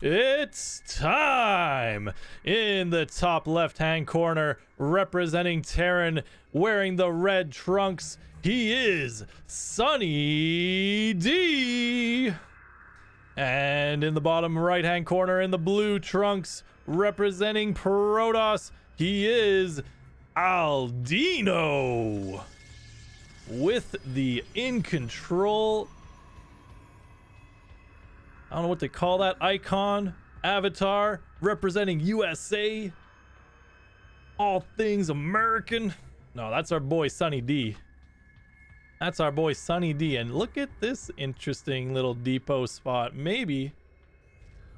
It's time! In the top left-hand corner, representing Terran, wearing the red trunks, he is SunnyD! And in the bottom right-hand corner, in the blue trunks, representing Protoss, he is Aldeano! With the in control, I don't know what they call that icon, avatar, representing USA, all things American. No, that's our boy SunnyD. That's our boy SunnyD. And look at this interesting little depot spot. Maybe,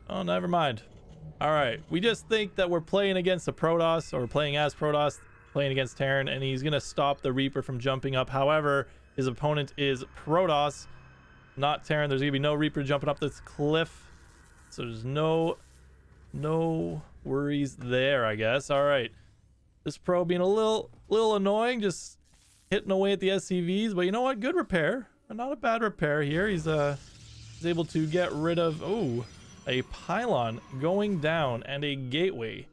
oh, never mind. All right, we just think that we're playing against a Protoss, or we're playing as Protoss, playing against Terran, and he's gonna stop the Reaper from jumping up. However, his opponent is Protoss, not Terran. There's gonna be no Reaper jumping up this cliff, so there's no worries there, I guess. All right, this pro being a little annoying, just hitting away at the SCVs, but you know what, good repair, not a bad repair here. He's able to get rid of a pylon going down and a gateway.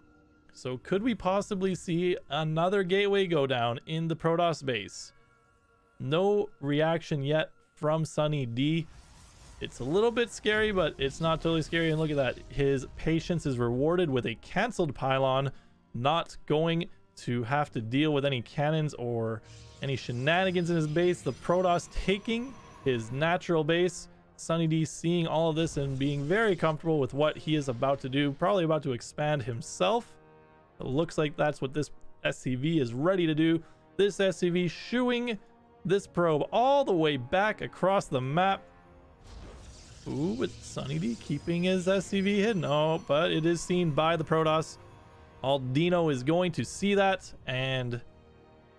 So could we possibly see another gateway go down in the Protoss base? No reaction yet from SunnyD. It's a little bit scary, but it's not totally scary. And look at that. His patience is rewarded with a canceled pylon, not going to have to deal with any cannons or any shenanigans in his base. The Protoss taking his natural base. SunnyD seeing all of this and being very comfortable with what he is about to do. Probably about to expand himself. It looks like that's what this SCV is ready to do. This SCV shooing this probe all the way back across the map. Ooh, with SunnyD keeping his SCV hidden. Oh, but it is seen by the Protoss. Aldeano is going to see that and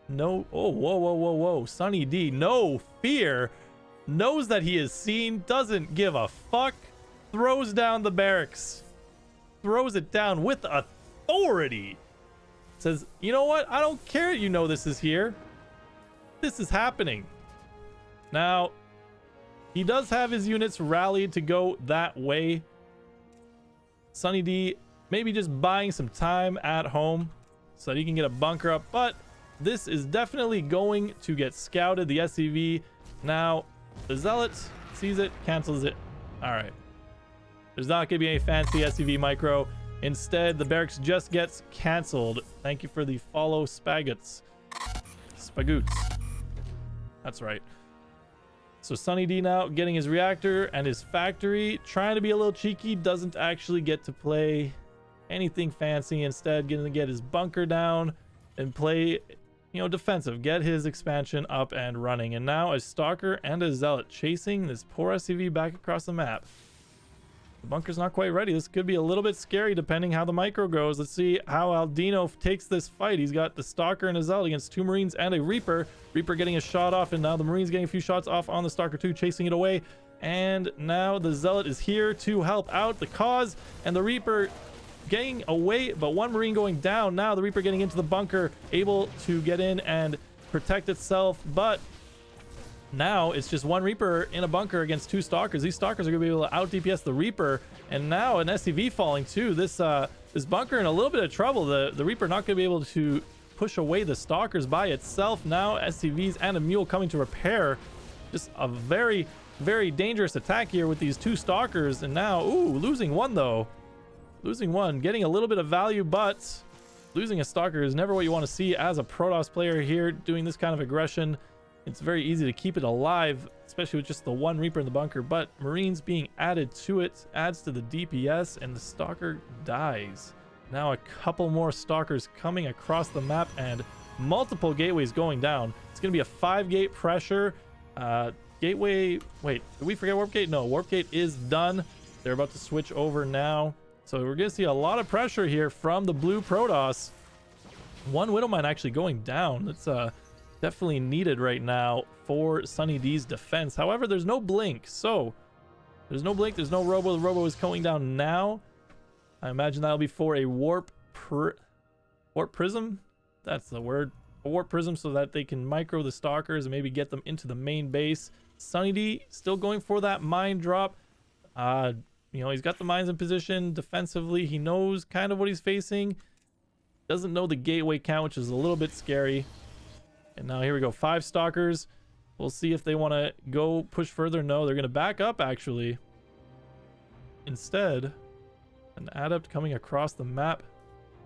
no. Oh, whoa. SunnyD, no fear. Knows that he is seen, doesn't give a fuck. Throws down the barracks. Throws it down with authority. Says, you know what? I don't care. You know this is here. This is happening. Now, he does have his units rallied to go that way. SunnyD maybe just buying some time at home so that he can get a bunker up, but this is definitely going to get scouted. The SCV now, the Zealot sees it, cancels it. All right. There's not going to be any fancy SCV micro. Instead, the barracks just gets canceled. Thank you for the follow, Spaguts. Spagoots. That's right. So SunnyD now getting his reactor and his factory, trying to be a little cheeky, doesn't actually get to play anything fancy. Instead, getting to get his bunker down and play, defensive, get his expansion up and running. And now a Stalker and a Zealot chasing this poor SCV back across the map. The bunker's not quite ready. This could be a little bit scary depending how the micro goes. Let's see how Aldeano takes this fight. He's got the Stalker and a Zealot against two Marines and a Reaper. Reaper getting a shot off, and now the Marines getting a few shots off on the Stalker too, chasing it away. And now the Zealot is here to help out the cause, and the Reaper getting away, but one Marine going down. Now the Reaper getting into the bunker, able to get in and protect itself, but now it's just one Reaper in a bunker against two Stalkers. These Stalkers are going to be able to out DPS the Reaper, and now an SCV falling too. This bunker in a little bit of trouble. The Reaper not going to be able to push away the Stalkers by itself. Now SCVs and a Mule coming to repair. Just a very, very dangerous attack here with these two Stalkers, and now, losing one though. Losing one, getting a little bit of value, but losing a Stalker is never what you want to see as a Protoss player here doing this kind of aggression. It's very easy to keep it alive, especially with just the one Reaper in the bunker, but Marines being added to it adds to the DPS, and the Stalker dies. Now a couple more Stalkers coming across the map and multiple gateways going down. It's going to be a 5-gate pressure. Gateway, wait, did we forget Warp Gate? No, Warp Gate is done. They're about to switch over now. So we're going to see a lot of pressure here from the blue Protoss. One Widowmine actually going down. That's definitely needed right now for SunnyD's defense. However, there's no blink, so there's no blink, there's no robo. The robo is going down now. I imagine that'll be for a warp prism. That's the word. A warp prism, so that they can micro the Stalkers and maybe get them into the main base. SunnyD still going for that mine drop. you know, he's got the mines in position defensively. He knows kind of what he's facing. Doesn't know the gateway count, which is a little bit scary. And now here we go, 5 stalkers. We'll see if they want to go push further. No, they're going to back up actually. Instead, an adept coming across the map.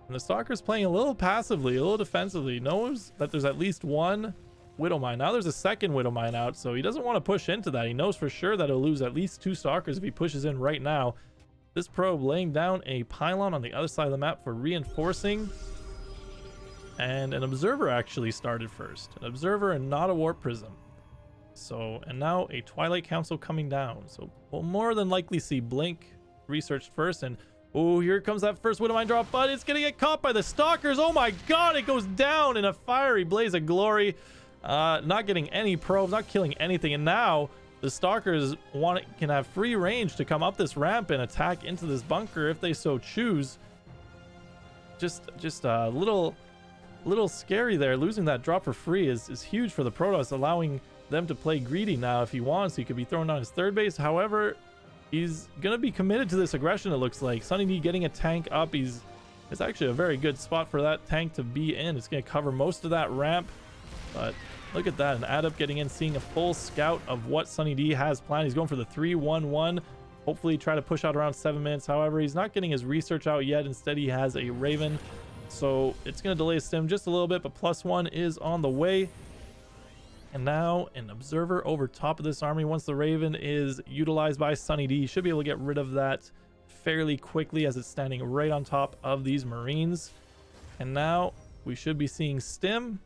And the stalker's playing a little passively, a little defensively. Knows that there's at least one Widow Mine. Now there's a second Widow Mine out, so he doesn't want to push into that. He knows for sure that he'll lose at least 2 stalkers if he pushes in right now. This probe laying down a pylon on the other side of the map for reinforcing. And an observer actually started first. An observer and not a warp prism. So, and now a Twilight Council coming down. So we'll more than likely see Blink researched first. And oh, here comes that first Widow Mine drop, but it's gonna get caught by the stalkers. Oh my god, it goes down in a fiery blaze of glory. Not getting any probes, not killing anything. And now the stalkers can have free range to come up this ramp and attack into this bunker if they so choose. Just a little scary there. Losing that drop for free is huge for the Protoss, allowing them to play greedy now if he wants. He could be thrown on his third base. However, he's gonna be committed to this aggression. It looks like SunnyD getting a tank up. It's actually a very good spot for that tank to be in. It's gonna cover most of that ramp, but look at that, an adept getting in, seeing a full scout of what SunnyD has planned. He's going for the 3-1-1. Hopefully try to push out around 7 minutes. However, he's not getting his research out yet. Instead, he has a Raven. So it's going to delay his stim just a little bit, but +1 is on the way. And now an observer over top of this army. Once the Raven is utilized by SunnyD, he should be able to get rid of that fairly quickly as it's standing right on top of these Marines. And now we should be seeing stim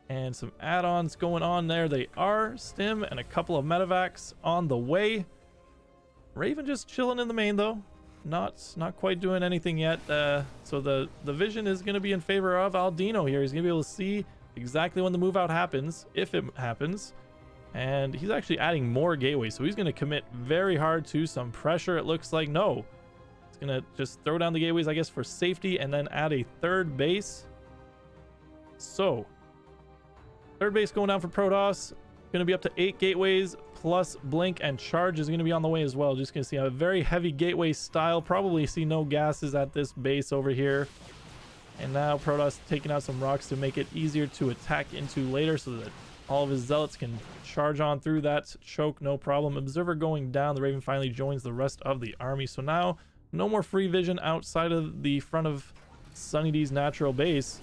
and some add-ons going on there. They are stim and a couple of medevacs on the way. Raven just chilling in the main though. Not quite doing anything yet. So the vision is going to be in favor of Aldeano here. He's going to be able to see exactly when the move out happens, if it happens. And he's actually adding more gateways. So he's going to commit very hard to some pressure. It looks like no. He's going to just throw down the gateways, I guess, for safety and then add a third base. So third base going down for Protoss. Going to be up to 8 gateways plus blink, and charge is going to be on the way as well. Just going to see a very heavy gateway style. Probably see no gases at this base over here. And now Protoss taking out some rocks to make it easier to attack into later so that all of his zealots can charge on through that choke, no problem. Observer going down. The Raven finally joins the rest of the army. So now no more free vision outside of the front of SunnyD's natural base.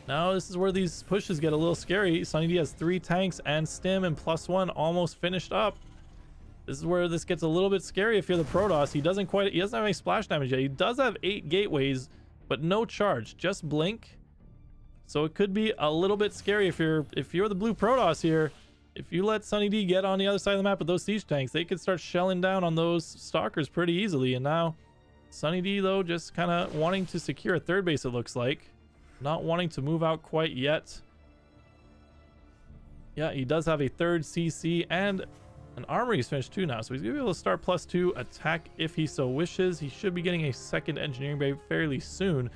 Now this is where these pushes get a little scary. SunnyD has 3 tanks and stim and +1 almost finished up. This is where this gets a little bit scary if you're the Protoss. He doesn't have any splash damage yet. He does have 8 gateways, but no charge, just blink. So it could be a little bit scary if you're the blue Protoss here. If you let SunnyD get on the other side of the map with those siege tanks, they could start shelling down on those stalkers pretty easily. And now SunnyD though just kind of wanting to secure a third base, it looks like. Not wanting to move out quite yet. Yeah, he does have a third CC and an armory is finished too now. So he's going to be able to start +2 attack if he so wishes. He should be getting a second engineering bay fairly soon.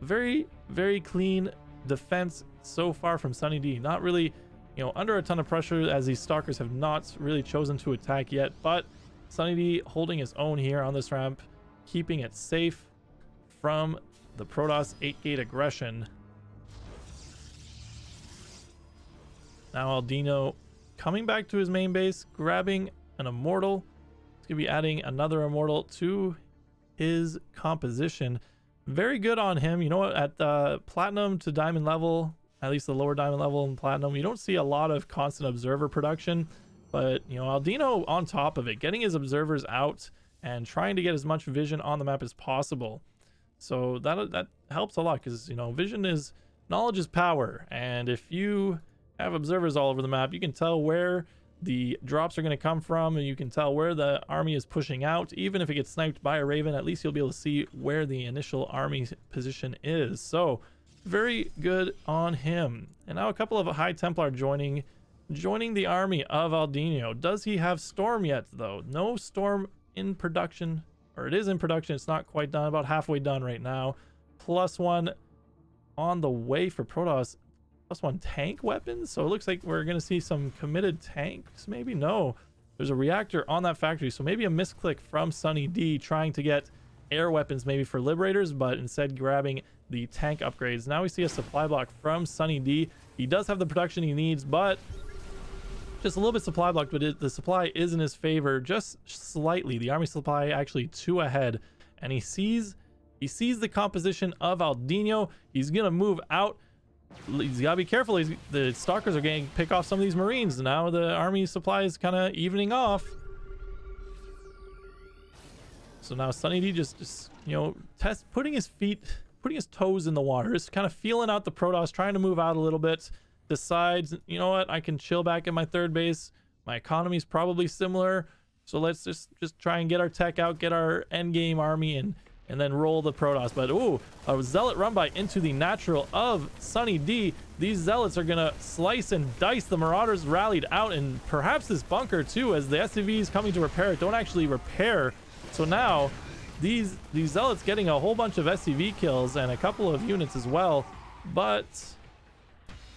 Very, very clean defense so far from SunnyD. Not really, you know, under a ton of pressure as these stalkers have not really chosen to attack yet. But SunnyD holding his own here on this ramp, keeping it safe from the Protoss 8-gate aggression. Now Aldeano coming back to his main base, grabbing an immortal. He's gonna be adding another immortal to his composition. Very good on him. You know what, at the platinum to diamond level, at least the lower diamond level in platinum, you don't see a lot of constant observer production, but you know, Aldeano on top of it, getting his observers out and trying to get as much vision on the map as possible. So that helps a lot because, you know, knowledge is power. And if you have observers all over the map, you can tell where the drops are going to come from, and you can tell where the army is pushing out. Even if it gets sniped by a Raven, at least you'll be able to see where the initial army position is. So very good on him. And now a couple of High Templar joining the army of Aldeano. Does he have Storm yet though? No Storm in production. Or it is in production. It's not quite done. About halfway done right now. +1 on the way for Protoss. +1 tank weapons. So it looks like we're going to see some committed tanks. Maybe no. There's a reactor on that factory, so maybe a misclick from SunnyD trying to get air weapons maybe for Liberators, but instead grabbing the tank upgrades. Now we see a supply block from SunnyD. He does have the production he needs, but just a little bit supply blocked, but the supply is in his favor just slightly. The army supply actually 2 ahead, and he sees the composition of Aldeano. He's gonna move out. He's gotta be careful. The stalkers are getting pick off some of these Marines. Now the army supply is kind of evening off. So now SunnyD just you know, putting his toes in the water, just kind of feeling out the Protoss, trying to move out a little bit. Decides, you know what, I can chill back at my third base. My economy is probably similar, so let's just try and get our tech out, get our end game army, and then roll the Protoss. But ooh, a zealot run by into the natural of SunnyD. These zealots are gonna slice and dice. The Marauders rallied out, and perhaps this bunker too, as the SCVs coming to repair it don't actually repair. So now these zealots getting a whole bunch of SCV kills and a couple of units as well, but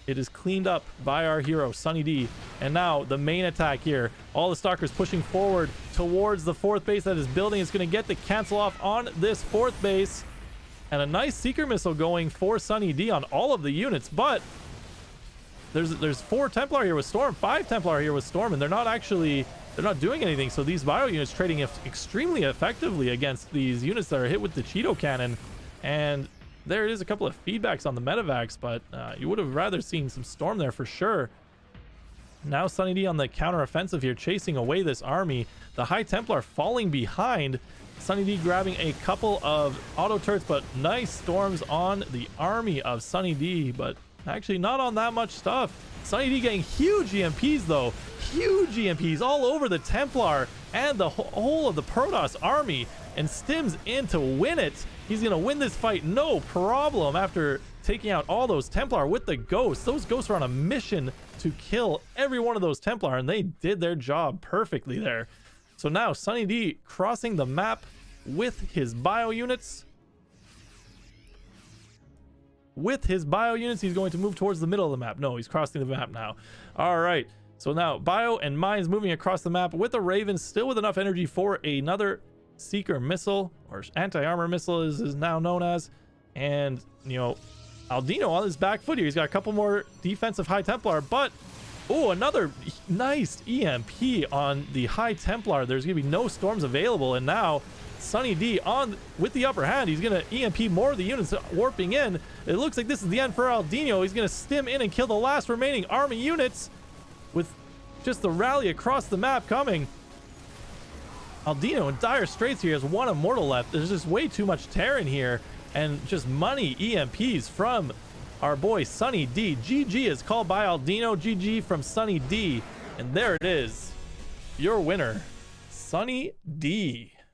it is cleaned up by our hero SunnyD. And now the main attack here, all the stalkers pushing forward towards the 4th base that is building. It's going to get the cancel off on this 4th base, and a nice seeker missile going for SunnyD on all of the units. But there's 4 Templar here with Storm, 5 Templar here with Storm, and they're not doing anything. So these bio units trading extremely effectively against these units that are hit with the Cheeto cannon. And there is a couple of feedbacks on the medevacs, but you would have rather seen some Storm there for sure. Now SunnyD on the counter-offensive here, chasing away this army. The High Templar falling behind. SunnyD grabbing a couple of auto turrets, but nice Storms on the army of SunnyD, but actually not on that much stuff. SunnyD getting huge EMPs though. Huge EMPs all over the Templar and the whole of the Protoss army, and stims in to win it. He's gonna win this fight no problem after taking out all those Templar with the ghosts. Those ghosts were on a mission to kill every one of those Templar, and they did their job perfectly there. So now SunnyD crossing the map with his bio units. He's going to move towards the middle of the map. No, he's crossing the map now. All right, so now bio and mines moving across the map with the Ravens, still with enough energy for another seeker missile, or anti-armor missile is now known as. And you know, Aldeano on his back foot here. He's got a couple more defensive High Templar, but oh, another nice EMP on the High Templar. There's gonna be no Storms available, and now SunnyD on with the upper hand. He's gonna EMP more of the units warping in. It looks like this is the end for Aldeano. He's gonna stim in and kill the last remaining army units with just the rally across the map coming. Aldeano in dire straits here, has 1 immortal left. There's just way too much Terran here, and just money EMPs from our boy SunnyD. GG is called by Aldeano. GG from SunnyD, and there it is, your winner, SunnyD.